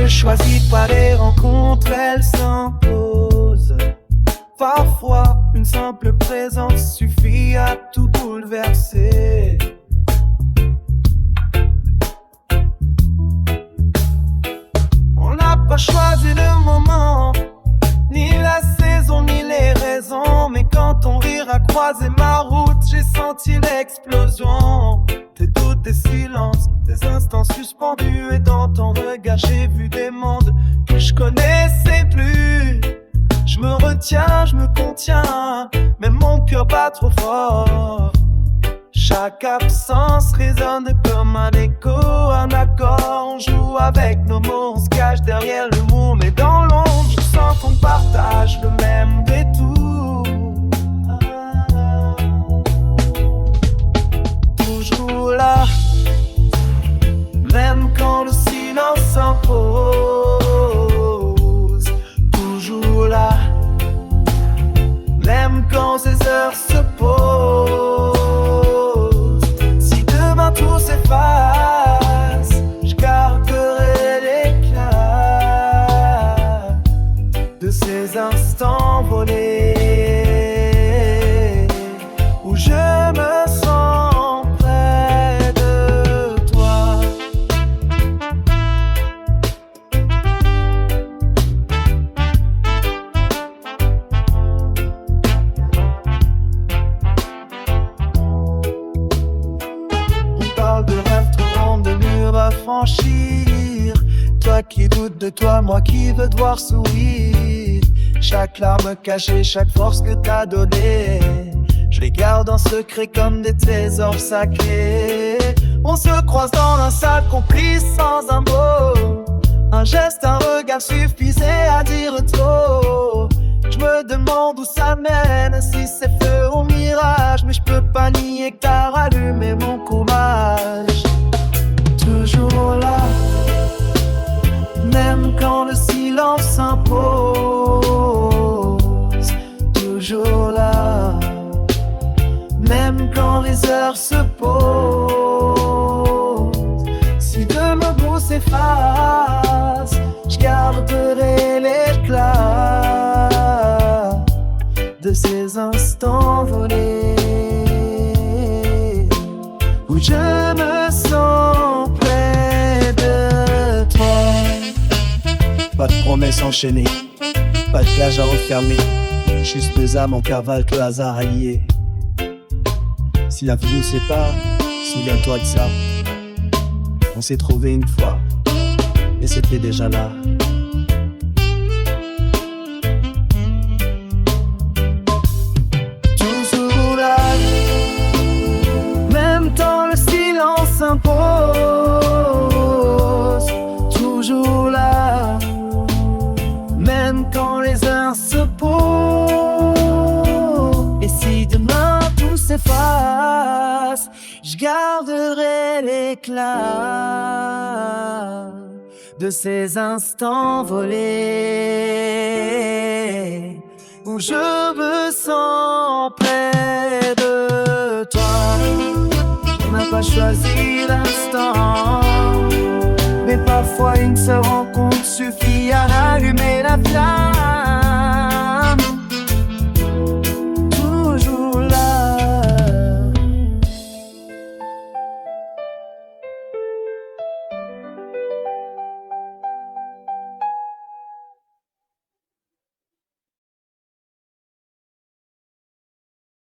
je choisis pas les rencontres, elles s'imposent. Parfois, une simple présence suffit à tout bouleverser. On n'a pas choisi le moment, ni la saison, ni les raisons. Mais quand ton rire a croisé ma route, j'ai senti l'explosion. Tes doutes, tes silences, des instants suspendus. Et dans ton regard, j'ai vu des mondes que je connaissais plus. Je me retiens, je me contiens, même mon cœur bat trop fort. Chaque absence résonne comme un écho, un accord. On joue avec nos mots, on se cache derrière le mot. Mais dans l'ombre, je sens qu'on partage le même détour. Toujours là, même quand le silence s'impose. Toujours là, même quand ces heures se posent. Si demain tout s'efface, je garderai l'éclat de ces instants volés où je me sens près de toi. On parle de rêves trop grands, de murs à franchir. Toi qui doutes de toi, moi qui veux te voir sourire. Chaque larme cachée, chaque force que t'as donnée, je les garde en secret comme des trésors sacrés. On se croise dans un salle complice sans un mot. Un geste, un regard suffisait à dire trop. Je me demande où ça mène, si c'est feu ou mirage. Mais je peux pas nier que t'as rallumé mon courage. Toujours là, même quand le silence s'impose. Toujours là, même quand les heures se posent. Si demain beau s'efface, je garderai l'éclat de ces instants volés où je me sens près de toi. Pas de promesses enchaînées, pas de plage à refermer, juste deux âmes en cavale que le hasard a lié. Si la vie nous sépare, souviens-toi de ça. On s'est trouvé une fois, et c'était déjà là. Toujours là, même quand le silence s'impose. Toujours là, même quand les heures se posent. Et si demain tout s'efface, je garderai l'éclat de ces instants volés où je me sens près de toi. On n'a pas choisi l'instant, mais parfois